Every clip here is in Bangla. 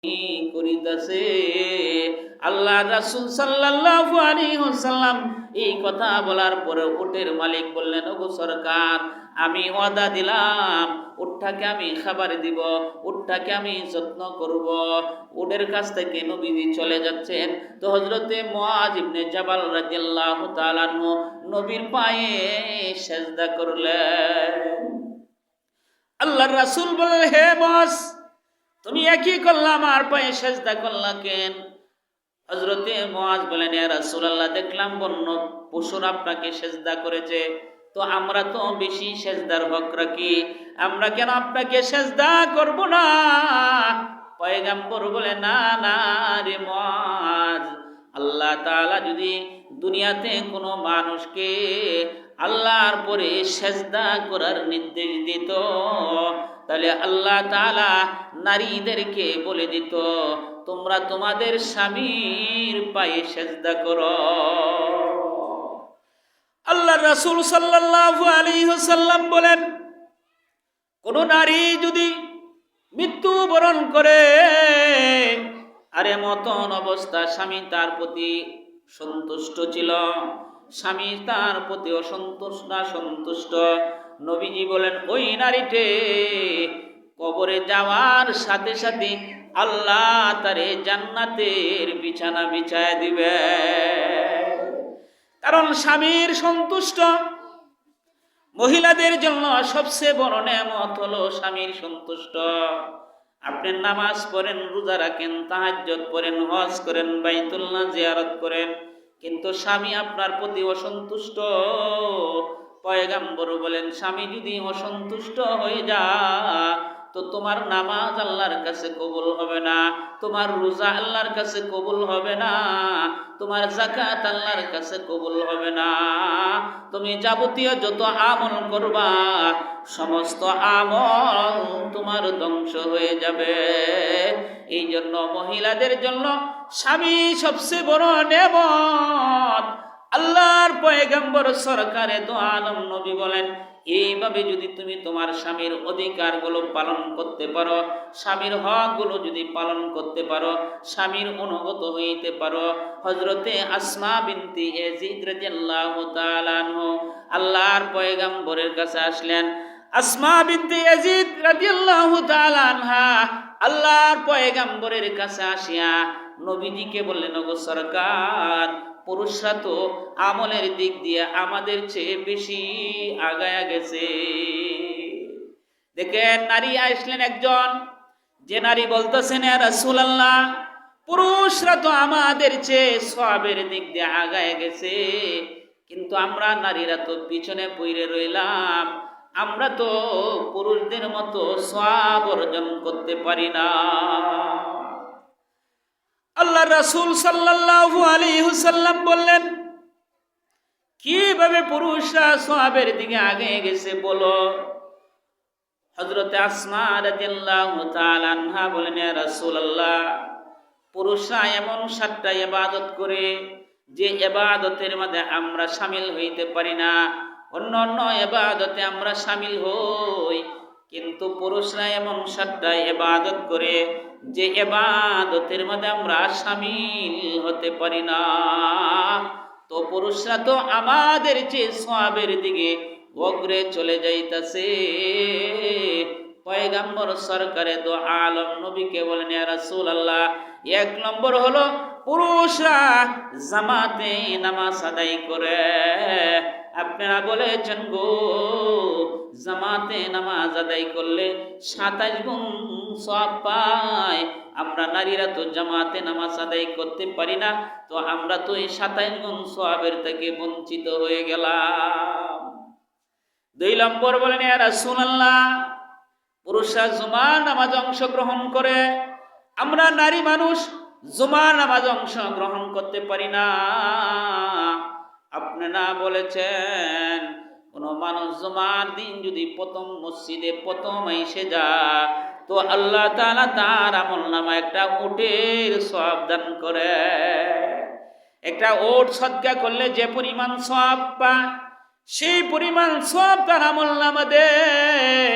করিতেছে। আল্লাহ রাসূল সাল্লাল্লাহু আলাইহি ওয়াসাল্লাম এই কথা বলার পরে উটের মালিক বললেন, ওগো সরকার, আমি ওয়াদা দিলাম উটটাকে আমি খাবার দিব, উটটাকে আমি যত্ন করব। উটের কাছ থেকে নবীজি চলে যাচ্ছেন, তো হযরতে মুআয ইবনে জাবাল রাদিয়াল্লাহু তাআলা আনহু নবীর পায়ে সিজদা করলেন। আল্লাহর রাসূল বললেন, হে মুআয, তুমি একই করলা, আমার পায়ে সেজদা করলা কেন? হযরতে মুআয বলেন, ইয়া রাসূলুল্লাহ, দেখলাম বন্য পশুর আপনাকে সেজদা করেছে, তো আমরা তো বেশি সেজদার হক রাখি, আমরা কেন আপনাকে সেজদা করব না? পয়গম্বর বলে, না না রে মুআয, আল্লাহ তাআলা যদি দুনিয়াতে কোনো মানুষকে আল্লাহর পরে সেজদা করার নির্দেশ দিত, তাহলে আল্লাহ তাআলা নারীদেরকে বলে দিত, তোমরা তোমাদের স্বামীর পায়ে সেজদা করো। আল্লাহর রাসূল সাল্লাল্লাহু আলাইহি ওয়াসাল্লাম বলেন, কোন নারী যদি মৃত্যুবরণ করে আর এমন অবস্থা স্বামী তার প্রতি সন্তুষ্ট ছিল, স্বামী তার প্রতি সন্তুষ্ট, নবীজি বলেন ওই নারীতে কবরে যাওয়ার সাথে সাথে আল্লাহ তারে জান্নাতের বিছানা বিছায় দিবে। কারণ স্বামীর সন্তুষ্ট, মহিলাদের জন্য সবচেয়ে বড় নেয়ামত হলো স্বামীর সন্তুষ্ট। আপনি নামাজ পড়েন, রোজা রাখেন, তাহাজ্জুদ পড়েন, হজ করেন, বাইতুল্লাহ জিয়ারত করেন, কিন্তু স্বামী আপনার প্রতি অসন্তুষ্ট। পয়গম্বর বলেন, স্বামী যদি অসন্তুষ্ট হয়ে যায় তো তোমার নামাজ আল্লাহর কাছে কবুল হবে না, তোমার রোজা আল্লাহর কাছে কবুল হবে না, তোমার যাকাত আল্লাহর কাছে কবুল হবে না, তুমি যাবতীয় যত আমল করবা সমস্ত আমল তোমার ধ্বংস হয়ে যাবে। এই জন্য মহিলাদের জন্য স্বামী সবচেয়ে বড় নেয়ামত। আল্লাহর পয়গম্বর সরকারে দো আলম নবী বলেন, এইভাবে যদি তুমি তোমার স্বামীর অধিকারগুলো পালন করতে পারো, স্বামীর হকগুলো যদি পালন করতে পারো, স্বামীর অনুগত হইতে পারো। হযরতে আসমা বিনতে ইয়াজিদ রাদিয়াল্লাহু তাআলা আনহু আল্লাহর পয়গম্বরের কাছে আসলেন। আসমা বিনতে ইয়াজিদ রাদিয়াল্লাহু তাআলা আনহা আল্লাহর পয়গম্বরের কাছে আসিয়া নবীজিকে বললেন, ওগো সরকার, পুরুষরা তো আমলের দিক দিয়ে আমাদের চেয়ে বেশি আগায়া গেছে। দেখেন, নারী আসলেন একজন, যে নারী বলতেছেন, ইয়া রাসূলুল্লাহ, পুরুষরা তো আমাদের চেয়ে সওয়াবের দিক দিয়ে আগায় গেছে, কিন্তু আমরা নারীরা তো পিছনে পড়ে রইলাম, আমরা তো পুরুষদের মতো সওয়াব অর্জন করতে পারি না। আল্লাহ রাসূল সাল্লাল্লাহু আলাইহি ওয়াসাল্লাম বললেন, কিভাবে পুরুষরা সওয়াবের দিকে আগে গেছে বলো? হযরতে আসমা রাদিয়াল্লাহু তাআলা আনহা বলেন, ইয়া রাসূলুল্লাহ, পুরুষরা এমন 7টা ইবাদত করে যে ইবাদতের মধ্যে আমরা শামিল হইতে পারি না, অন্য অন্য ইবাদতে আমরা শামিল হই, কিন্তু পুরুষরা এমন 7টা ইবাদত করে যে ইবাদতের মধ্যে আমরা শামিল হতে পারি না। তো পুরুষরা তো আমাদের চেয়ে সওয়াবের দিকে অগ্রে চলে যাইতাছে। পয়গম্বর সরকারে দো আলম নবীকে বলেন, ইয়া রাসূলুল্লাহ, 1 নম্বর হলো পুরুষরা জামাতে নামাজ আদায় করে। আপনারা বলেছেন গো, জামাতে নামাজ আদায় করলে 27 গুণ সওয়াব পায়। আমরা নারীরা তো জামাতে নামাজ আদায় করতে পারি না, তো আমরা তো এই 27 গুণ সওয়াবের থেকে বঞ্চিত হয়ে গেলাম। 2 নম্বর বলেন, ইয়া রাসূলুল্লাহ, পুরুষরা জুমার নামাজ অংশগ্রহণ করে, আমরা নারী মানুষ জুমার নামাজ অংশগ্রহণ করতে পারি না। আপনারা বলেছেন, কোন মানুষ জুমার দিন যদি প্রথম মসজিদে প্রথম এসে যায় তো আল্লাহ তাআলা তার আমলনামায় একটা উটের সওয়াব দান করে। একটা উট সদকা করলে যে পরিমাণ সওয়াব পায়, সেই পরিমাণ সওয়াব তার আমলনামা দেয়।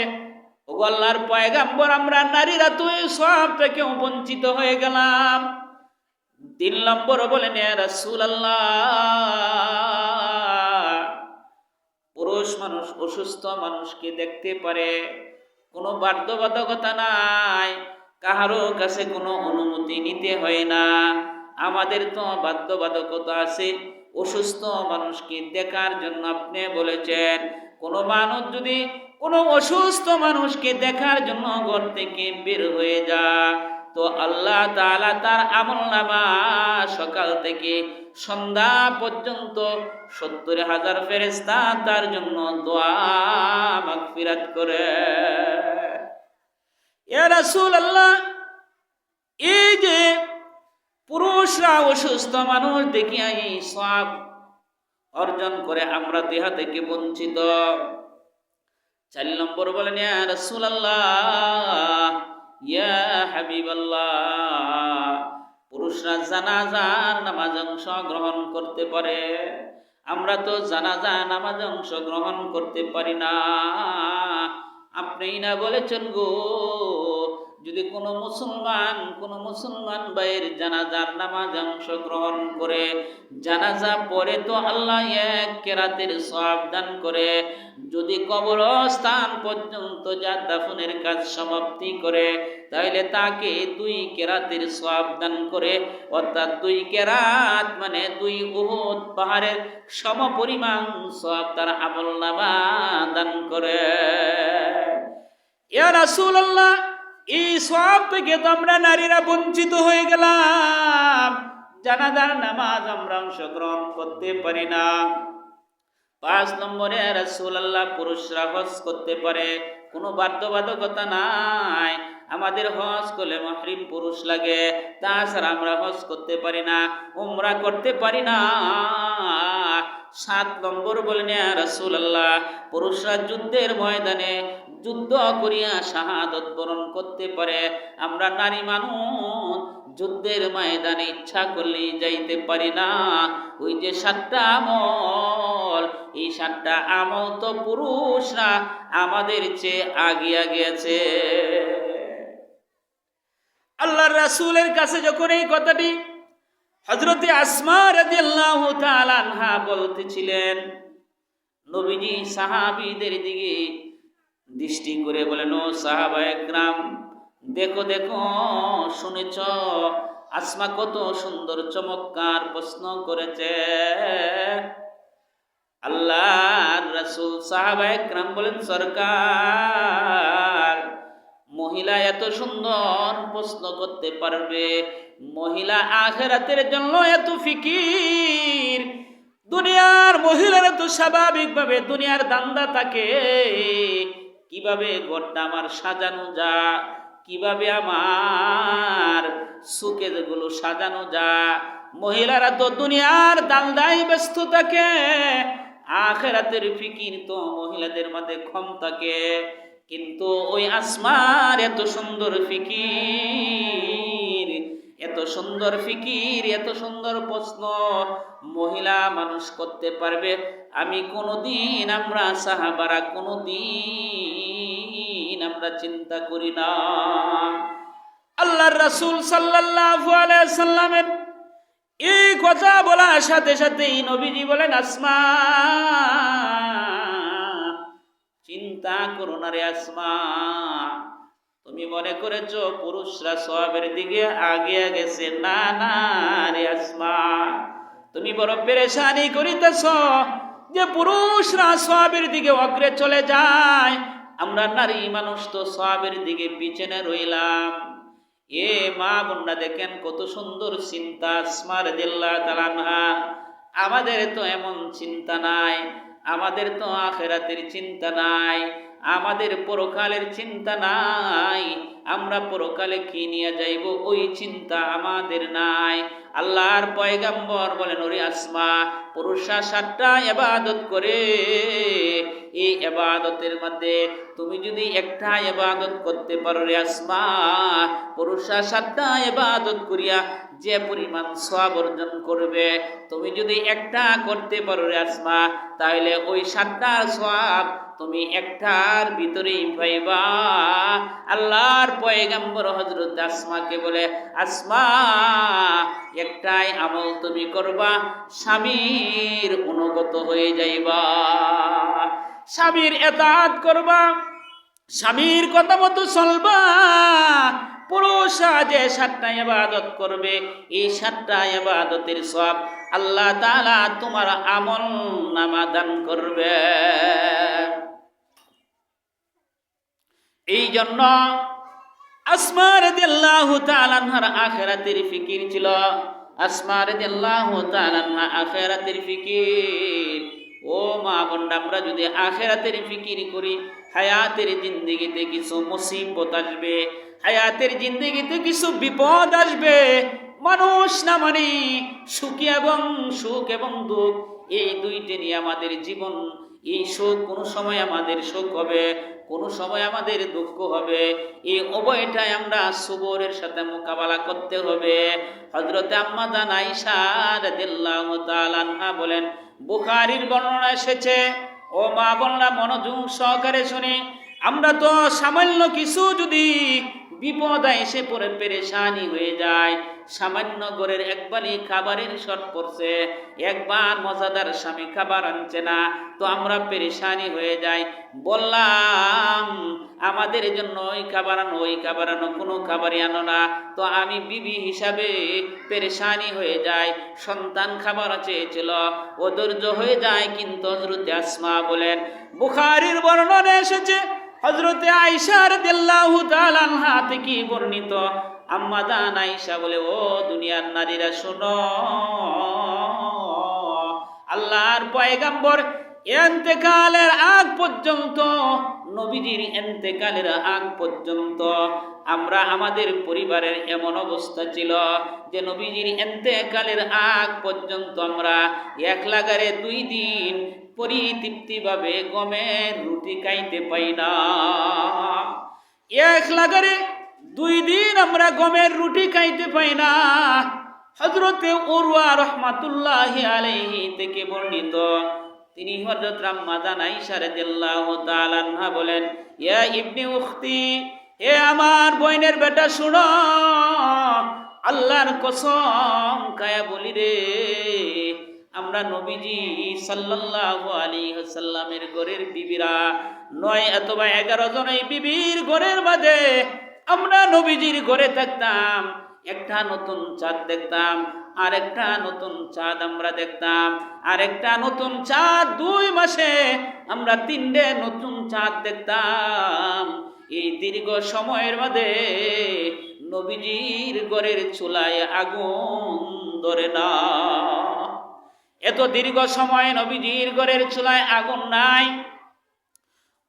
ও আল্লাহর পয়গাম্বর, আমরা নারীরা তো এই সওয়াব থেকেও বঞ্চিত হয়ে গেলাম। 3 নম্বর বলেন, ইয়া রাসূলুল্লাহ, পুরুষ মানুষ অসুস্থ মানুষকে দেখতে পারে, কোনো বাধ্যবাধকতা নাই, কাহারো কাছে কোনো অনুমতি নিতে হয় না। আমাদের তো বাধ্যবাধকতা আছে, অসুস্থ মানুষকে দেখার জন্য আপনি বলেছেন কোনো মানুষ যদি কোনো অসুস্থ মানুষকে দেখার জন্য ঘর থেকে বের হয়ে যায়, তো আল্লাহ তাআলা তার আমলনামা সকাল থেকে সন্ধ্যা পর্যন্ত 70,000 ফেরেশতা তার জন্য দোয়া মাগফিরাত করে। ইয়া রাসূলুল্লাহ, এই যে পুরুষরা অসুস্থ মানুষ দেখিয়া এই সওয়াব অর্জন করে, আমরা দেহা থেকে বঞ্চিত। 4 নম্বর বলেন, ইয়া রাসূলুল্লাহ, ইয়া হাবিবাল্লাহ, পুরুষরা জানাজার নামাজে অংশগ্রহণ করতে পারে, আমরা তো জানাজা নামাজে অংশগ্রহণ করতে পারি না। আপনিই না বলেছেন গো, যদি কোনো মুসলমান ভাইয়ের জানাজার নামাজে অংশগ্রহণ করে, জানাজা পরে তো আল্লাহ 1 কেরাতের সওয়াব দান করে, যদি কবরস্থান পর্যন্ত যা দাফনের কাজ সমাপ্তি করে, তাহলে তাকে 2 কেরাতের সওয়াব দান করে, অর্থাৎ 2 কেরাত মানে 2 উহুদ পাহাড়ের সমপরিমাণ সওয়াব তার আমলনামা দান করে। ইয়া রাসূলুল্লাহ, এই সওয়াব থেকে তো আমরা নারীরা বঞ্চিত হয়ে গেলাম, জানাজার নামাজ আমরা অংশগ্রহণ করতে পারি না। 5 নম্বরে, ইয়া রাসূলুল্লাহ, পুরুষরা হজ করতে পারে, কোনো বাধ্যবাধকতা নাই, আমাদের হজ করলে মুহরিম পুরুষ লাগে, তাছাড়া আমরা হজ করতে পারি না, উমরা করতে পারি না। 7 নম্বর বলেন, ইয়া রাসূলুল্লাহ, পুরুষরা যুদ্ধের ময়দানে যুদ্ধ করিয়া শাহাদত বরণ করতে পারে, আমরা নারী মানুষ যুদ্ধের ময়দানে ইচ্ছা করলেই যাইতে পারি না। ওই যে 7টা আমল, এই 7টা আমল তো পুরুষরা আমাদের চেয়ে আগিয়ে গেছে। আল্লাহর রাসূলের কাছে যখন এই কথাটি হযরতে আসমা রাদিয়াল্লাহু তাআলা আনহা বলতেছিলেন, নবীজি সাহাবীদের দিকে দৃষ্টি করে বলেন, ও সাহাবায়ে কেরাম, দেখো দেখো, শুনেছ আসমা কত সুন্দর চমৎকার প্রশ্ন করেছে। আল্লাহর রাসূল সাহাবায়ে কেরাম বলেন, সরকার, মহিলা এত সুন্দর প্রশ্ন করতে পারবে, মহিলা আখিরাতের জন্য এত ফিকির, দুনিয়ার মহিলারা তো স্বাভাবিকভাবে দুনিয়ার দান্দা থাকে, কিভাবে ঘরটা আমার সাজানো যায়, কিভাবে আমার সুকেজগুলো সাজানো যায়, মহিলারা তো দুনিয়ার দান্দায় ব্যস্ত থাকে, আখিরাতের ফিকির তো মহিলাদের মধ্যে কম থাকে। কিন্তু ওই আসমার এত সুন্দর ফিকির, এত সুন্দর ফিকির, এত সুন্দর প্রশ্ন মহিলা মানুষ করতে পারবে, আমি কোনোদিন, আমরা সাহাবারা কোনোদিন আমরা চিন্তা করি না। আল্লাহর রাসূল সাল্লাল্লাহু আলাইহি সাল্লামের এই কথা বলার সাথে সাথেই নবীজি বলেন, আসমা, চিন্তা করো না রে আসমা, তুমি মনে করেছো পুরুষরা সওয়াবের দিকে আগিয়ে গেছে, না না রে আসমা, তুমি বড় পেরেশানি করিতেছ যে পুরুষরা সওয়াবের দিকে অগ্রে চলে যায়, আমরা নারী মানুষ তো সওয়াবের দিকে পিছনে রইলাম। এ মা বোনরা দেখেন কত সুন্দর চিন্তা আসমা রাদিয়াল্লাহু তাআলা আনহা। আমাদের তো এমন চিন্তা নাই, আমাদের তো আখিরাতের চিন্তা নাই, আমাদের পরকালের চিন্তা নাই, আমরা পরকালে কি নিয়ে যাইব ওই চিন্তা আমাদের নাই। আল্লাহর পয়গম্বর বলেন, ওরে আসমা, পুরুষরা 7টা ইবাদত করে, এই ইবাদতের মধ্যে তুমি যদি একটা ইবাদত করতে পারো রে আসমা, পুরুষরা 7টা ইবাদত করিয়া যে পরিমাণ সওয়াব অর্জন করবে, তুমি যদি একটা করতে পারো রে আসমা, তাহলে ওই 7টার সওয়াব তুমি একটার ভিতরেই পাইবা। আল্লাহর পয়গম্বর হযরত আসমাকে বলে, আসমা একটাই আমল তুমি করবা, স্বামীর অনুগত হয়ে যাইবা, স্বামীর ইতাআত করবা, স্বামীর কথা মতো চলবা। পুরুষরা যে 7টা ইবাদত করবে, এই 7টা ইবাদতের সওয়াব আল্লাহ তাআলা তোমার আমল নামা দান করবে। এই জন্য আসমা রাদিয়াল্লাহু তাআলা আনহার আখিরাতের ফিকির ছিল। আসমা রাদিয়াল্লাহু তাআলা আনহা আখিরাতের ফিকির। ও মা বোনরা, আমরা যদি আখিরাতের ফিকির করি, হায়াতের জিন্দেগিতে কিছু মুসিবত আসবে, হায়াতের জিন্দেগিতে কিছু বিপদ আসবে। মানুষ না মানে সুখ এবং দুঃখ, এই দুইটি নিয়ে আমাদের জীবন। এই সুখ কোনো সময় আমাদের সুখ হবে, কোনো সময় আমাদের দুঃখ হবে। এই উভয়টাই আমরা সবরের সাথে মোকাবেলা করতে হবে। হযরতে আম্মা জান আয়েশা রাদিয়াল্লাহু তাআলা আনহা বলেন, বুখারীর বর্ণনা এসেছে, ও মা বোনরা মনোযোগ সহকারে শুনি, আমরা তো সামান্য কিছু যদি বিপদ এসে পড়ে পেরেশানি হয়ে যায়, সামান্য ঘরের একবারই খাবারের শর্ট পড়ছে, একবার মজাদার স্বামী খাবার আনছে না, তো আমরা পেরেশানি হয়ে যাই। বললাম আমাদের জন্য ওই খাবার আনো, কোনো খাবারই আনো না, তো আমি বিবি হিসাবে পেরেশানি হয়ে যায়। সন্তান খাবার চেয়েছিল, ও ধৈর্য হয়ে যায়। কিন্তু হযরতে আসমা বলেন, বুখারীর বর্ণনা এসেছে, হযরতে আয়েশা রাদিয়াল্লাহু তাআলা আনহা থেকে বর্ণিত, আম্মা জান আয়েশা বলে, ও দুনিয়ার নারীরা শোনো, আল্লাহর পয়গম্বর ইন্তেকালের আগ পর্যন্ত, নবীজির ইন্তেকালের আগ পর্যন্ত আমরা আমাদের পরিবারের এমন অবস্থা ছিল যে নবীজির ইন্তেকালের আগ পর্যন্ত আমরা এক লাগারে 2 দিন পরিতৃপ্তিভাবে গমের রুটি খাইতে পাই না। এক লাগারে 2 দিন আমরা গমের রুটি খাইতে পাই না। হযরতে উরওয়া রাহমাতুল্লাহি আলাইহি থেকে বর্ণিত, তিনি হযরত আম্মা জান আয়েশা রাদিয়াল্লাহু তাআলা আনহা বলেন, ইয়া ইবনে উখতি, হে আমার বোনের বেটা শুনো, আল্লাহর কসম খায়া বলি রে, আমরা নবীজি সাল্লাল্লাহু আলাইহি ওয়াসাল্লামের ঘরের বিবিরা 9 অথবা 11 জন এই বিবির ঘরের মাঝে আমরা নবীজির ঘরে থাকতাম। একটা নতুন চাঁদ দেখতাম, আরেকটা নতুন চাঁদ আমরা দেখতাম, আরেকটা নতুন চাঁদ 2 মাসে আমরা 3টে নতুন চাঁদ দেখতাম। এই দীর্ঘ সময়ের মধ্যে নবীজির ঘরের চুলায় আগুন ধরে না। এত দীর্ঘ সময় নবীজির ঘরের চুলায় আগুন নাই।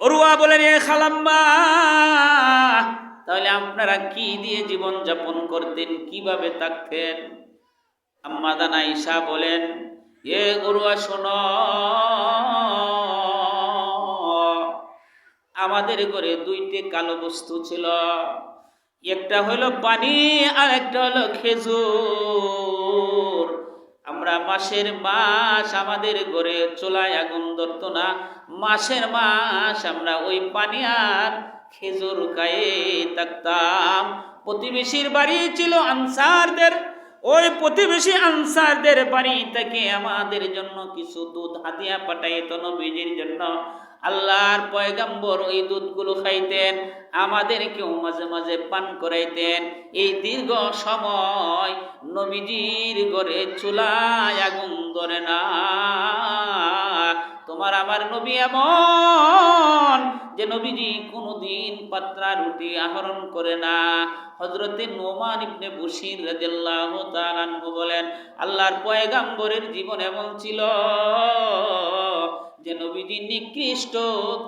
উরওয়া বলেন, এ খালাম্মা, তাহলে আপনারা কি দিয়ে জীবন যাপন করতেন, কিভাবে থাকতেন? আম্মা জান আয়েশা বলেন, এ উরওয়া শোনো, আমাদের ঘরে 2টে কালো বস্তু ছিল, একটা হলো পানি আর একটা হলো খেজুর। আমরা মাসের মাস আমাদের ঘরে চুলায় আগুন ধরতো না, মাসের মাস আমরা ওই পানি আর খেজুর খায়ে থাকতাম। প্রতিবেশীর বাড়ি ছিল আনসারদের, ওই প্রতিবেশী আনসারদের বাড়ি থেকে আমাদের জন্য কিছু দুধ হাদিয়া পাঠাইতো নবীজির জন্য। আল্লাহর পয়গম্বর ওই দুধগুলো খাইতেন, আমাদেরকেও মাঝে মাঝে পান করাইতেন। এই দীর্ঘ সময় নবীজির ঘরে চুলায় আগুন ধরে না। তোমার আমার নবী এমন যে নবীজি কোনোদিন পাতলা রুটি আহরণ করে না। হযরতে নোমান ইবনে বশীর রাদিয়াল্লাহু তাআলা আনহু বলেন, আল্লাহর পয়গম্বরের জীবন এমন ছিল যে নবীজি নিকৃষ্ট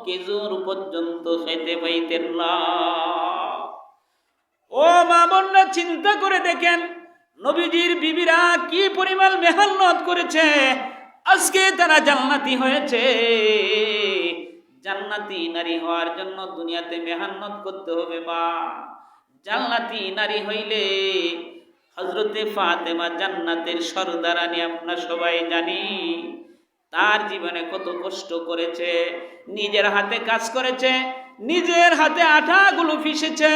খেজুর পর্যন্ত খেতে পাইতেন না। ও মা বোনরা, চিন্তা করে দেখেন নবীজির বিবিরা কি পরিমাণ মেহনত করেছে, আজকে তারা জান্নাতি হয়েছে। জান্নাতি নারী হওয়ার জন্য দুনিয়াতে মেহনত করতে হবে মা। জান্নাতি নারী হইলে হযরতে ফাতেমা জান্নাতের সর্দারানী আমরা সবাই জানি। তার জীবনে কত কষ্ট করেছে, নিজের হাতে কাজ করেছে, নিজের হাতে আটাগুলো পিষেছে,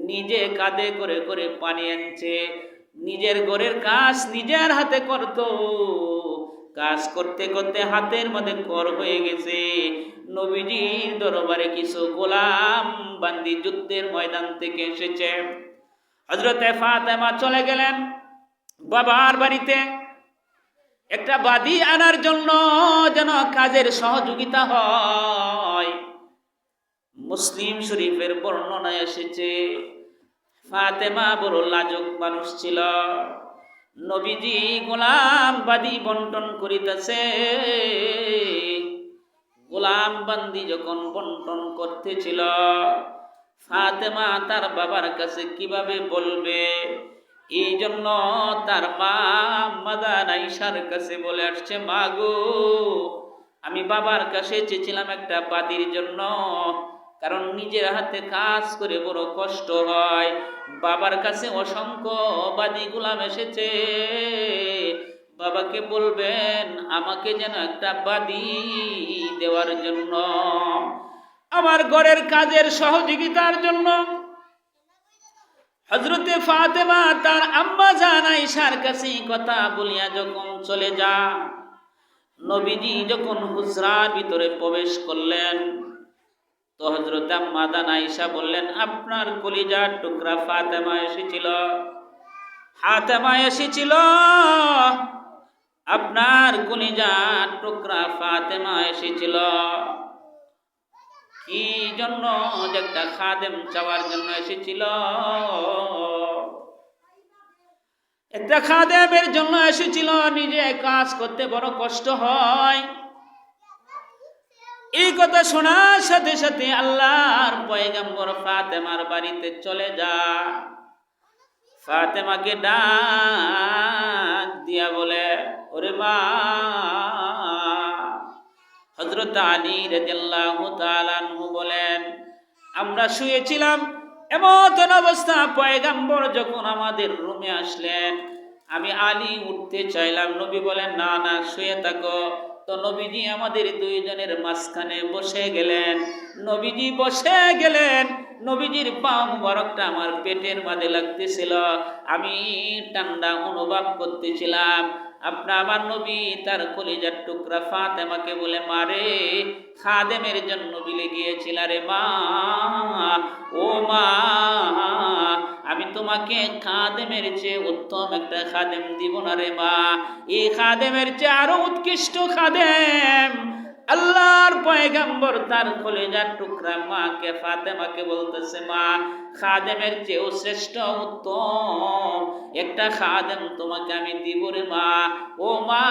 নিজে কাঁধে করে করে পানি আনছে, নিজের ঘরের কাজ নিজের হাতে করত। কাজ করতে করতে হাতের মধ্যে কর হয়ে গেছে। নবীজির দরবারে কিছু গোলাম বান্দি যুদ্ধের ময়দান থেকে এসেছে। হযরতে ফাতেমা চলে গেলেন বাবার বাড়িতে একটা বাদী আনার জন্য, যেন কাজের সহযোগিতা হয়। মুসলিম শরীফের বর্ণনায় এসেছে ফাতেমা বড় লাজুক মানুষ ছিল। নবীজি গোলাম বাদী বন্টন করিতেছে। গোলাম বান্দি যখন বন্টন করতেছিল, ফাতেমা তার বাবার কাছে কিভাবে বলবে, এই জন্য তার মা মাদান আয়েশার কাছে বলে আসছে, মা গো, আমি বাবার কাছে চেয়েছিলাম একটা বাদীর জন্য, কারণ নিজের হাতে কাজ করে বড় কষ্ট হয়। বাবার কাছে অসংখ্য বাদী গোলাম এসেছে, বাবাকে বলবেন আমাকে যেন একটা বাদী দেওয়ার জন্য, আমার ঘরের কাজের সহযোগিতার জন্য। হযরতে ফাতেমা তার আম্মা জান আয়েশার কাছে কথা বলিয়া যখন চলে যা, নবীজি যখন হুজরার ভিতরে প্রবেশ করলেন, তো হযরত আম্মা জান আয়েশা বললেন, আপনার কলিজার টুকরা ফাতেমা এসেছিল, ফাতেমা এসেছিল, আপনার কলিজার টুকরা ফাতেমা এসেছিল। কি জন্য? যে একটা খাদেম চাওয়ার জন্য এসেছিল, একটা খাদেমের জন্য এসেছিল। নিজে কাজ করতে বড় কষ্ট হয়। এই কথা শোনার সাথে সাথে আল্লাহর পয়গম্বর ফাতেমার বাড়িতে চলে যা, ফাতেমাকে ডাক দিয়া বলে, ওরে মা। হযরত আলী রাদিয়াল্লাহু তাআলা আনহু বলেন, আমরা শুয়েছিলাম, এমন অবস্থা পয়গম্বর যখন আমাদের রুমে আসলেন, আমি আলী উঠতে চাইলাম, নবী বলেন না না শুয়ে থাকো। তো নবীজি আমাদের দুইজনের মাঝখানে বসে গেলেন। নবীজি বসে গেলেন, নবীজির পা মুবারকটা আমার পেটের মাঝে লাগতেছিল, আমি ঠান্ডা অনুভব করতেছিলাম। আমার নবী তার কলিজার টুকরা ফাতেমাকে বলে, মারে, খাদেমের জন্য বিলে গিয়েছিল রে মা, ও মা, আমি তোমাকে খাদেমের চেয়ে উত্তম একটা খাদেম দিব না রে মা, এই খাদেমের চেয়ে আরো উৎকৃষ্ট খাদেম। আল্লাহর পয়গম্বর তার কলিজার টুকরা মাকে ফাতেমাকে বলতেছে, মা, খাদেমের চেয়েও শ্রেষ্ঠ উত্তম একটা খাদেম তোমাকে আমি দিব রে মা। ও মা,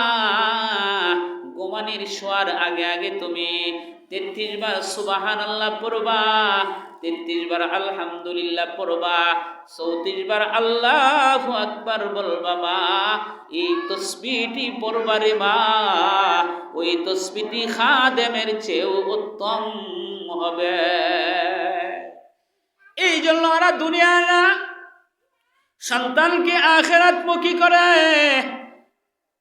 গোমানির শোয়ার আগে আগে তুমি 33 বার সুবহানাল্লাহ পড়বা, 33 বার আলহামদুলিল্লাহ পড়বা, 34 বার আল্লাহু আকবার বলবা মা। এই তাসবিহটি পড়বা রে মা, ওই তাসবিহটি খাদেমের চেয়েও উত্তম হবে। এই জন্য ওরা দুনিয়া না, সন্তানকে আখিরাতমুখী করে।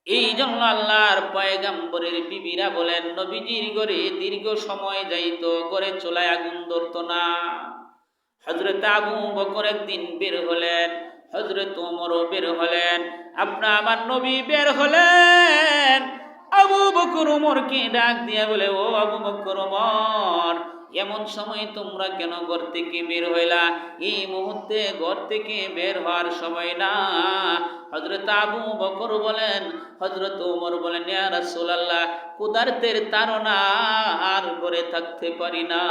এই জন্য আল্লাহর পয়গম্বরের বিবিরা বলেন, নবীজির ঘরে দীর্ঘ সময় যাইতো, ঘরে চুলায় আগুন ধরতো না। হযরত আবু বকর একদিন বের হলেন, হযরত ওমরও বের হলেন, আমার নবী বের হলেন। আবু বকর ওমরকে ডাক দিয়ে বলে, ও আবু বকর ওমর, এমন সময় তোমরা কেন ঘর থেকে বের হইলা? এই মুহূর্তে ঘর থেকে বের হওয়ার সময় না। হযরত আবু বকর বলেন, হযরত ওমর বলেন, ইয়া রাসূলুল্লাহ, ক্ষুধার্তের তাড়না আর ঘরে থাকতে পারি না।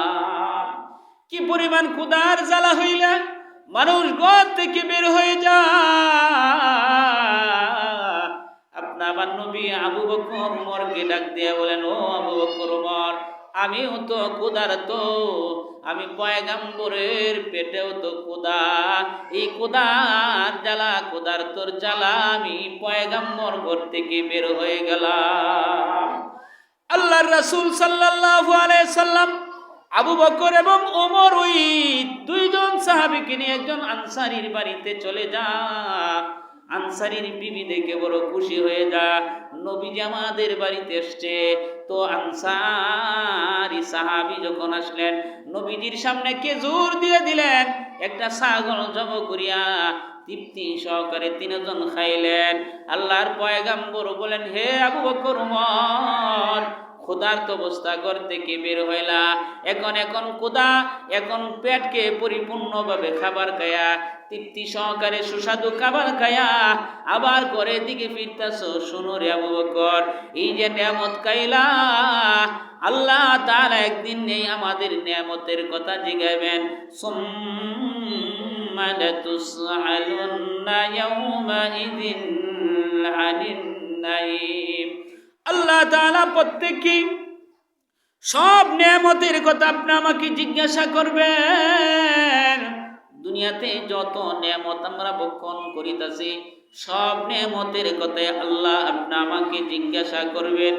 কি পরিমাণ ক্ষুধার জ্বালা হইলে মানুষ ঘর থেকে বের হয়ে যায়। আমার নবী আবু বকর ওমরকে ডাক দিয়ে বলেন, ও আবু বকর ওমর, আমিও তো ক্ষুধার্ত, আমি পয়গম্বরের পেটেও তো ক্ষুধা, এই ক্ষুধার জ্বালা, ক্ষুধার্তর জ্বালা আমি পয়গম্বর ঘর থেকে বের হয়ে গেলাম। আল্লাহর রাসূল সাল্লাল্লাহু আলাইহি সাল্লাম আবু বকর এবং ওমর ওই দুইজন সাহাবীকে নিয়ে একজন আনসারীর বাড়িতে চলে যায়। আনসারীর বিবি দেখে বড় খুশি হয়ে যায়, নবীজি আমাদের বাড়িতে এসছে। তো আনসারী সাহাবী যখন আসলেন, নবীজির সামনে খেজুর দিয়ে দিলেন, একটা ছাগল জবাই করিয়া তৃপ্তি সহকারে তিনজন খাইলেন। আল্লাহর পয়গম্বর বলেন, হে আবু বকর ওমর, ক্ষুধার্ত অবস্থা ঘর থেকে বের হইলা, এখন ক্ষুধা, এখন পেটকে পরিপূর্ণভাবে খাবার খায়া, তৃপ্তি সহকারে সুস্বাদু খাবার খায়া আবার ঘরের দিকে ফিরতাছো। শুনো রে আবু বকর, এই যে নিয়ামত খাইলা, আল্লাহ তাআলা একদিন নেই আমাদের নিয়ামতের কথা জিগাইবেন। সুম্মা লাতুসআলুন্না ইয়াওমাইযিন আনিন নাঈম। আল্লাহ তাআলা প্রত্যেককে সব নিয়ামতের কথা আপনি আমাকে জিজ্ঞাসা করবেন। দুনিয়াতে যত নিয়ামত আমরা ভক্ষণ করিতেছি, সব নিয়ামতের কথাই আল্লাহ আপনি আমাকে জিজ্ঞাসা করবেন।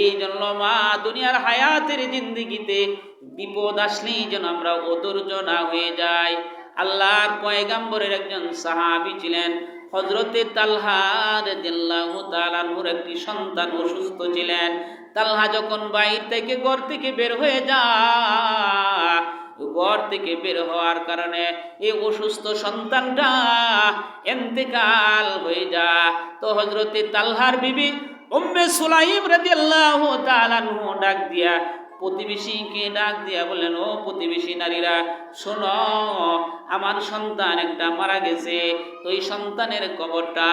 এই জন্য মা, দুনিয়ার হায়াতের জিন্দেগিতে বিপদ আসলেই যেন আমরা অধৈর্য না হয়ে যাই। আল্লাহর পয়গম্বরের একজন সাহাবী ছিলেন হযরতে তালহা রাদিয়াল্লাহু তাআলা আনহুর একটি সন্তান অসুস্থ ছিলেন। তালহা যখন বাইরে থেকে ঘর থেকে বের হয়ে যায়, ঘর থেকে বের হওয়ার কারণে এই অসুস্থ সন্তানটা ইন্তেকাল হয়ে যায়। তো হযরতে তালহার বিবি উম্মে সুলাইম রাদিয়াল্লাহু তাআলা আনহু ডাক দিয়া, প্রতিবেশীকে ডাক দিয়া বলেন, ও প্রতিবেশী নারীরা শোনো, আমার সন্তান একটা মারা গেছে। তো এই সন্তানের কবরটা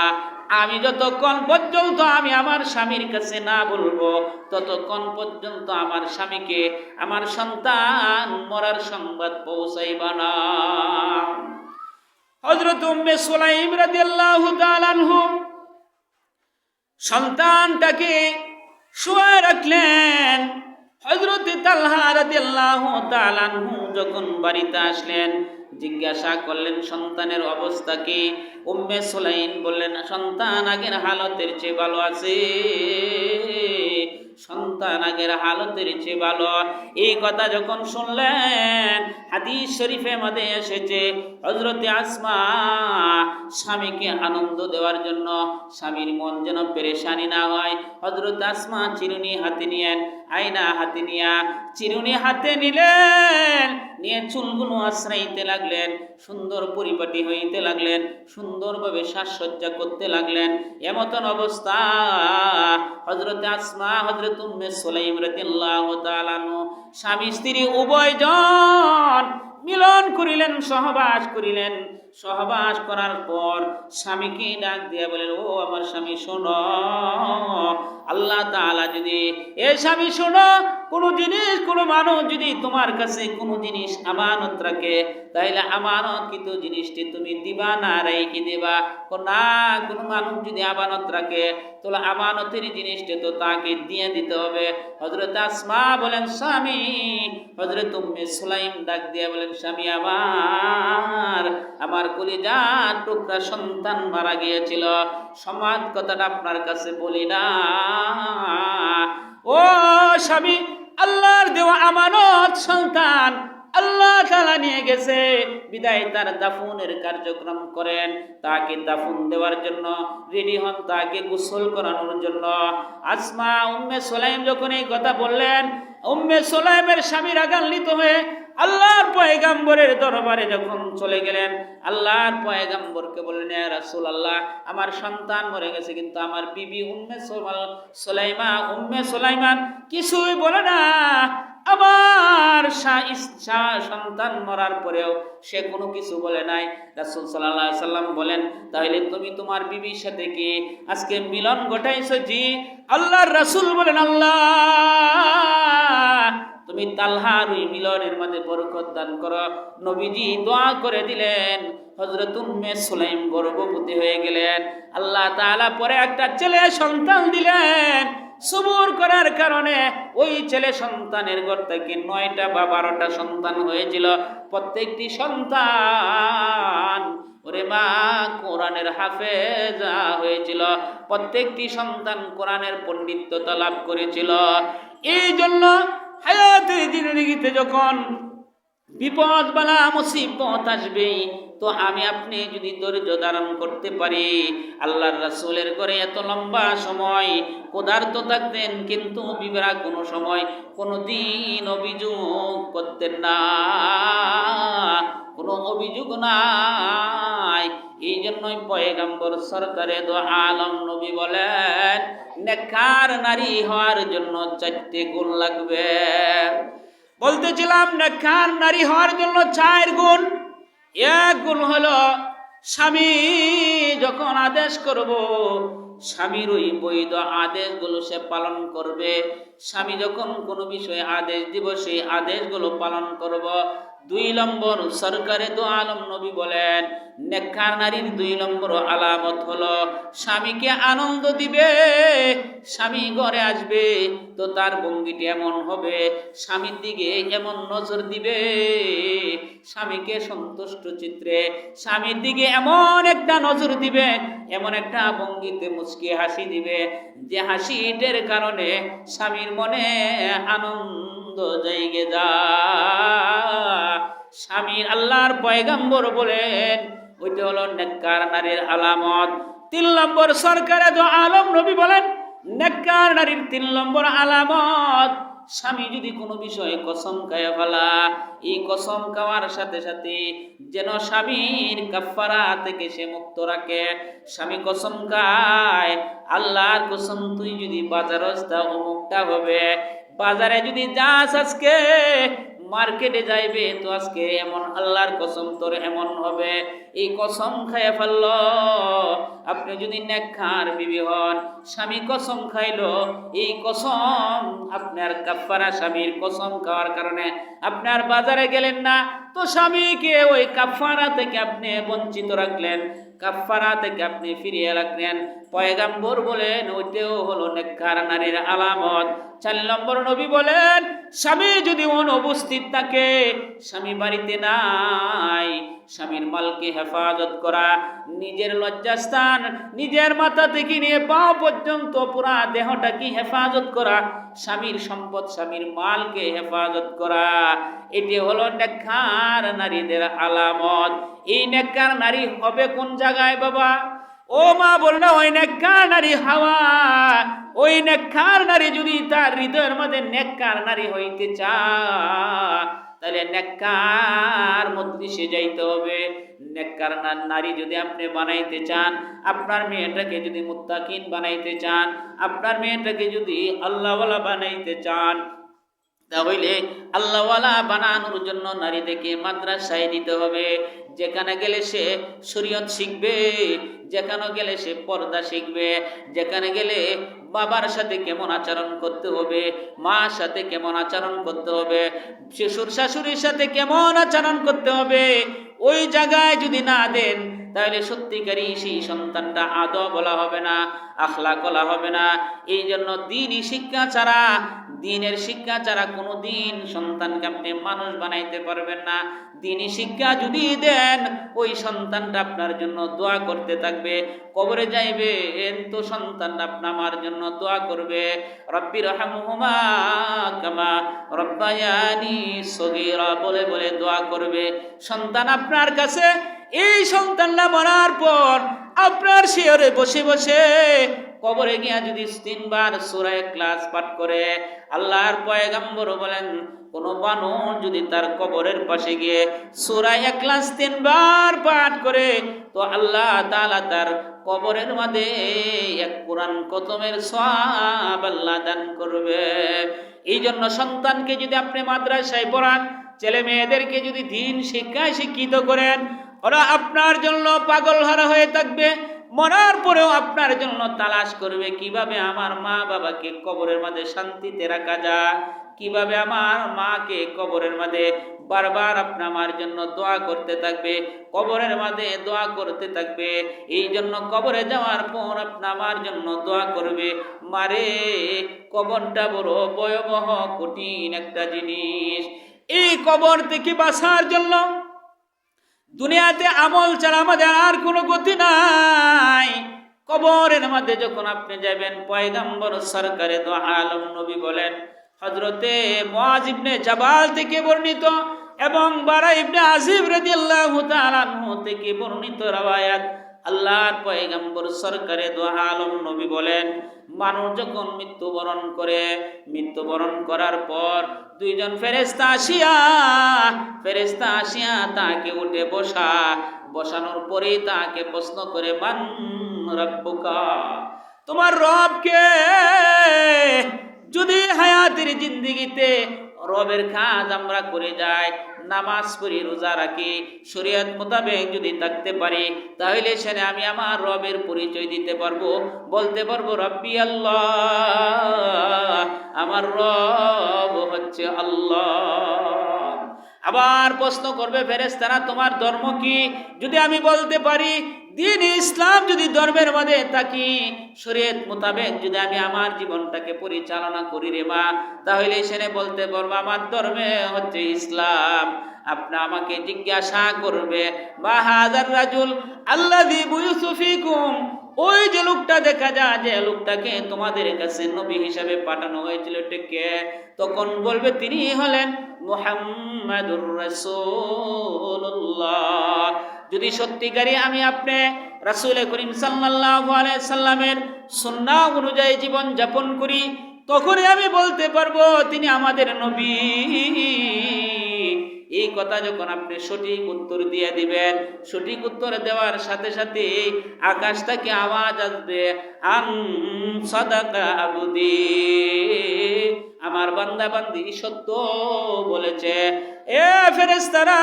আমি যতক্ষণ পর্যন্ত আমি আমার স্বামীর কাছে না বলবো, ততক্ষণ পর্যন্ত আমার স্বামীকে আমার সন্তান মরার সংবাদ পৌঁছাইবা না। হযরত উম্মে সুলাইম রাদিয়াল্লাহু তাআলা আনহু সন্তানটাকে শুয়ে রাখলেন। হযরত তালহা রাদিয়াল্লাহু তাআলা আনহু যখন বাড়িতে আসলেন, জিজ্ঞাসা করলেন সন্তানের অবস্থা কি। উম্মে সুলাইম বললেন, সন্তান আগের হালতের চেয়ে ভালো আছে, সন্তান আগের হালতের চেয়ে ভালো। এই কথা যখন শুনলেন, হাদিস শরীফে মধ্যে এসেছে হযরতে আসমা স্বামীকে আনন্দ দেওয়ার জন্য, স্বামীর মন যেন পেরেশানি না হয়, হযরত আসমা চিরুনি হাতে নিয়েন, আয়না হাতে নিয়া চিরুনি হাতে নিলেন, নিয়ে চুলগুলো আশ্রাইতে লাগলেন, সুন্দর পরিপাটি হইতে লাগলেন, সুন্দরভাবে সাজসজ্জা করতে লাগলেন। এমতন অবস্থা হযরত আসমা, হযরত উম্মে সুলাইম রাদিয়াল্লাহু তাআলা আনহু স্বামী স্ত্রী উভয়জন মিলন করিলেন, সহবাস করিলেন। সহবাস করার পর স্বামীকে ডাক দিয়ে বলেন, ও আমার স্বামী শোনো, আল্লাহ তাআলা যদি, এ স্বামী শোনো, কোনো জিনিস, কোনো মানুষ যদি তোমার কাছে কোনো জিনিস আমানত রাখে, তাইলে আমানতকৃত জিনিসটি তুমি দিবা না রেখে দিবা। না, কোনো মানুষ যদি আমানত রাখে, তাহলে আমানতের জিনিসটা তো তাকে দিয়ে দিতে হবে। হযরত আসমা বলেন, স্বামী, হযরত উম্মে সুলাইম ডাক দিয়ে বলেন, স্বামী আমার কলিজার টুকরা সন্তান মারা গিয়েছিল, সমাজ কথাটা আপনার কাছে বলি না। ও স্বামী, আল্লাহর দেওয়া আমানত সন্তান আল্লাহ তাআলা নিয়ে গেছে, বিদায় তার দাফনের কার্যক্রম করেন, তাকে দাফন দেওয়ার জন্য রেডি হন, তাকে গোসল করানোর জন্য। আসমা উম্মে সুলাইম যখন এই কথা বললেন, উম্মে সুলাইমের স্বামী রাগান্বিত হয়ে আল্লাহর পয়গম্বরের দরবারে যখন চলে গেলেন, আল্লাহর পয়গম্বরকে বললেন, ইয়া রাসূলুল্লাহ, আমার সন্তান মরে গেছে, কিন্তু আমার বিবি উম্মে সুলাইমান কিছুই বলে না। আমার সন্তান মরার পরেও সে কোনো কিছু বলে নাই। রাসূল সাল্লাল্লাহু আলাইহি সাল্লাম বলেন, তাহলে তুমি তোমার বিবির সাথে কি আজকে মিলন ঘটাইছো? জি। আল্লাহর রাসূল বলেন, আল্লাহ তুমি তালহার ওই মিলনের মধ্যে বরকত দান করো। নবীজি দোয়া করে দিলেন, হযরত উম্মে সুলাইম গর্ভবতী হয়ে গেলেন। আল্লাহ তাআলা পরে একটা ছেলে সন্তান দিলেন। সবর করার কারণে ওই ছেলে সন্তানের ঘর থেকে 9টা বা 12টা সন্তান হয়েছিল। প্রত্যেকটি সন্তান, ওরে মা, কোরআনের হাফেজা হয়েছিল। প্রত্যেকটি সন্তান কোরআনের পণ্ডিত্যতা লাভ করেছিল। এই জন্য হায়াতে জিন্দেগিতে যখন বিপদ বালা মুসিবত আসবে, তো আমি আপনি যদি ধৈর্য ধারণ করতে পারি, আল্লাহর রাসূলের ঘরে এত লম্বা সময় ক্ষুধার্ত থাকতেন, কিন্তু বিবেরা কোনো সময় কোনো দিন অভিযোগ করতেন না, কোনো অভিযোগ নাই। এই জন্যই পয়গম্বর সরকারে দো আলম নবী বলেন, নেককার নারী হওয়ার জন্য 4টে গুণ লাগবে। বলতেছিলাম নেককার নারী হওয়ার জন্য 4 গুণ। এক গুণ হলো স্বামী যখন আদেশ করব, স্বামীর ওই বৈধ আদেশগুলো সে পালন করবে। স্বামী যখন কোনো বিষয়ে আদেশ দিব, সেই আদেশগুলো পালন করব। 2 নম্বর সরকারে দো আলম নবী বলেন, নেককার নারীর 2 নম্বর আলামত হলো স্বামীকে আনন্দ দিবে। স্বামী ঘরে আসবে তো তার ভঙ্গিটি এমন হবে, স্বামীর দিকে এমন নজর দিবে, স্বামীকে সন্তুষ্ট চিত্রে স্বামীর দিকে এমন একটা নজর দিবে, এমন একটা ভঙ্গিতে মুচকি হাসি দিবে, যে হাসিটার কারণে স্বামীর মনে আনন্দ জায়গে যায়। স্বামীর আল্লাহর পয়গম্বর বলেন ওইটা হলো নেককার নারীর আলামত। 3 নম্বর সরকারে দো আলম নবী বলেন, নেককার নারীর 3 নম্বর আলামত, স্বামী যদি কোনো বিষয়ে কসম খায় ফেলা, এই কসম খাওয়ার সাথে সাথে যেন স্বামীর কাফারা থেকে সে মুক্ত রাখে। স্বামী কসম খায়, আল্লাহর কসম তুই যদি বাজারস তা অমুকটা হবে, বাজারে যদি যাস আজকে মার্কেটে যাইবে তো আজকে এমন আল্লাহর কসম তোর এমন হবে, এই কসম খাইয়া ফেলল। আপনি যদি নেককার বিবি হন, স্বামী কসম খাইলো, এই কসম আপনার কাফারা, স্বামীর কসম খাওয়ার কারণে আপনার বাজারে গেলেন না, তো স্বামীকে ওই কাফারা থেকে আপনি বঞ্চিত রাখলেন, কাফারা থেকে আপনি ফিরিয়ে রাখলেন। পয়গম্বর বলেন ওইটাও হলো নেককার নারীর আলামত। 4 নম্বর নবী বলেন, স্বামী যদি অনুপস্থিত থাকে, স্বামী বাড়িতে নাই, স্বামীর মালকে হেফাজত করা, নিজের লজ্জাস্থান নিজের মাথা থেকে নিয়ে পা পর্যন্ত পুরা দেহটাকে হেফাজত করা, স্বামীর সম্পদ স্বামীর মালকে হেফাজত করা, এটি হলো নেককার নারীদের আলামত। এই নেককার নারী হবে কোন জায়গায় বাবা? ও মা বললো ওই নেককার নারী হাওয়া, ওই নেককার নারী যদি তার হৃদয়ের মধ্যে নেককার নারী হইতে চায়, তাহলে নেককার মজলিসে যাইতে হবে। নেককার নারী যদি আপনি বানাইতে চান, আপনার মেয়েটাকে যদি মুত্তাকিন বানাইতে চান, আপনার মেয়েটাকে যদি আল্লাহওয়ালা বানাইতে চান, তাহলে আল্লাহওয়ালা বানানোর জন্য নারীদেরকে মাদ্রাসায় দিতে হবে। যেখানে গেলে সে শরীয়ত শিখবে, যেখানে গেলে সে পর্দা শিখবে, যেখানে গেলে বাবার সাথে কেমন আচরণ করতে হবে, মার সাথে কেমন আচরণ করতে হবে, শ্বশুর শাশুড়ির সাথে কেমন আচরণ করতে হবে, ওই জায়গায় যদি না দেন, তাহলে সত্যিকারই সেই সন্তানটা আদব বলা হবে না, আখলাক বলা হবে না। এই জন্য দ্বীনি শিক্ষা ছাড়া, দ্বীনের শিক্ষা ছাড়া কোনো দিন সন্তানকে আপনি মানুষ বানাইতে পারবেন না। দ্বীনি শিক্ষা যদি দেন, ওই সন্তানটা আপনার জন্য দোয়া করতে থাকবে, কবরে যাইবে তো সন্তানটা আপনার জন্য দোয়া করবে, রব্বি রহমহুমা কামা রব্বায়ানি সগীরা বলে বলে দোয়া করবে। সন্তান আপনার কাছে, এই সন্তানটা মরার পর আপনার শিয়রে বসে বসে কবরে গিয়া যদি 3 বার সূরা ইখলাস পাঠ করে, আল্লাহর পয়গম্বর বলেন কোন মানুষ যদি তার কবরের পাশে গিয়ে সূরা ইখলাস 3 বার পাঠ করে, তো আল্লাহ তাআলা তার কবরের মধ্যে এক কোরআন খতমের সওয়াব আল্লাহ দান করবে। এই জন্য সন্তানকে যদি আপনি মাদ্রাসায় পড়ান, ছেলে মেয়েদেরকে যদি দ্বীন শিক্ষায় শিক্ষিত করেন, ওরা আপনার জন্য পাগল হারা হয়ে থাকবে, মরার পরেও আপনার জন্য তালাশ করবে কিভাবে আমার মা বাবাকে কবরের মধ্যে শান্তিতে রাখা যায়, কিভাবে আমার মাকে কবরের মধ্যে বারবার আমার জন্য দোয়া করতে থাকবে, কবরের মধ্যে দোয়া করতে থাকবে। এই জন্য কবরে যাওয়ার পর আমার জন্য দোয়া করবে। মারে, কবরটা বড় ভয়াবহ কঠিন একটা জিনিস। এই কবর থেকে বাঁচার জন্য দুনিয়াতে আমল ছাড়া আমাদের আর কোনো গতি নাই। কবরের মধ্যে যখন আপনি যাবেন, পয়গম্বর সরকারে দো আলম নবী বলেন, হযরতে মুআয ইবনে জাবাল থেকে বর্ণিত এবং বারা ইবনে আজিব রাদিয়াল্লাহু তাআলা আনহু থেকে বর্ণিত রওয়ায়াত, আল্লাহর পয়গম্বর সরকারে দো আলম নবী বলেন, মানুষ যখন মৃত্যুবরণ করার পর দুইজন ফেরেশতা আসিয়া তাকে উঠে বসানোর পরে তাকে প্রশ্ন করে, মান রাব্বুকা, তোমার রব কে? যদি হায়াতের জিন্দেগিতে রবের কাজ আমরা করে যাই, নামাজ পড়ি, রোজা রাখি, শরীয়ত মোতাবেক যদি থাকতে পারি, তাহলে সেখানে আমি আমার রবের পরিচয় দিতে পারবো, বলতে পারবো রব্বি আল্লাহ, আমার রব হচ্ছে আল্লাহ। আবার প্রশ্ন করবে ফেরেশতারা, তোমার ধর্ম কি? যদি আমি বলতে পারি দ্বীন ইসলাম, যদি ধর্মের মধ্যে থাকি, শরীয়ত মোতাবেক যদি আমি আমার জীবনটাকে পরিচালনা করি রে মা, তাহলে সেনে বলতে পারবো আমার ধর্মে হচ্ছে ইসলাম। আপনি আমাকে জিজ্ঞাসা করবে, মা হাযার রাজুল আল্লাযী বুইসু ফীকুম, ওই যে লোকটা দেখা যায়, যে লোকটাকে তোমাদের কাছে নবী হিসাবে পাঠানো হয়েছিল, কে? তখন বলবে তিনি হলেন মুহাম্মাদুর রাসূলুল্লাহ। যদি সত্যিকারই আমি আপনি রাসূল করিম সাল্লাল্লাহু আলাইহি সাল্লামের সুন্নাহ অনুযায়ী জীবন যাপন করি, তখনই আমি বলতে পারবো তিনি আমাদের নবী। এই কথা যখন আপনি সঠিক উত্তর দিয়ে দিবেন, সঠিক উত্তর দেওয়ার সাথে সাথে আকাশ থেকে আওয়াজ আসবে, আন সাদাকা আবদি, আমার বান্দা বান্দি সত্য বলেছে। এ ফেরেশতারা,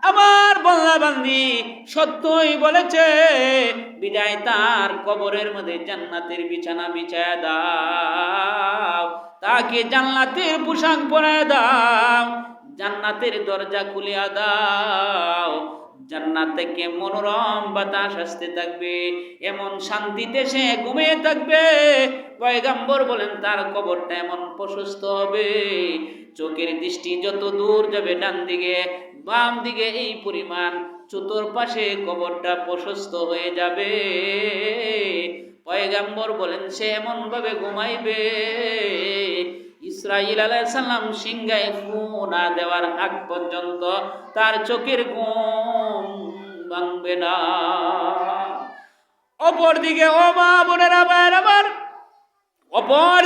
আমার বান্দা বান্দি সত্যই বলেছে, বিদায় তার কবরের মধ্যে জান্নাতের বিছানা বিছায়া দাও, তাকে জান্নাতের পোশাক পরায় দাও, জান্নাতের দরজা খুলিয়া দাও, জান্নাত থেকে মনোরম বাতাস আসতে থাকবে, এমন শান্তিতে সে ঘুমিয়ে থাকবে। পয়গম্বর বলেন তার কবরটা এমন প্রশস্ত হবে, চোখের দৃষ্টি যত দূর যাবে ডান দিকে বাম দিকে এই পরিমাণ চতুর্পাশে কবরটা প্রশস্ত হয়ে যাবে। পয়গম্বর বলেন সে এমন ভাবে ঘুমাইবে, ইসরাঈল আলাইহিস সালাম সিংহায় ফু না দেওয়ার আগ পর্যন্ত তার চোখের ঘুম ভাঙবে না। অপরদিকে ও মা বোনেরা, আমার অপর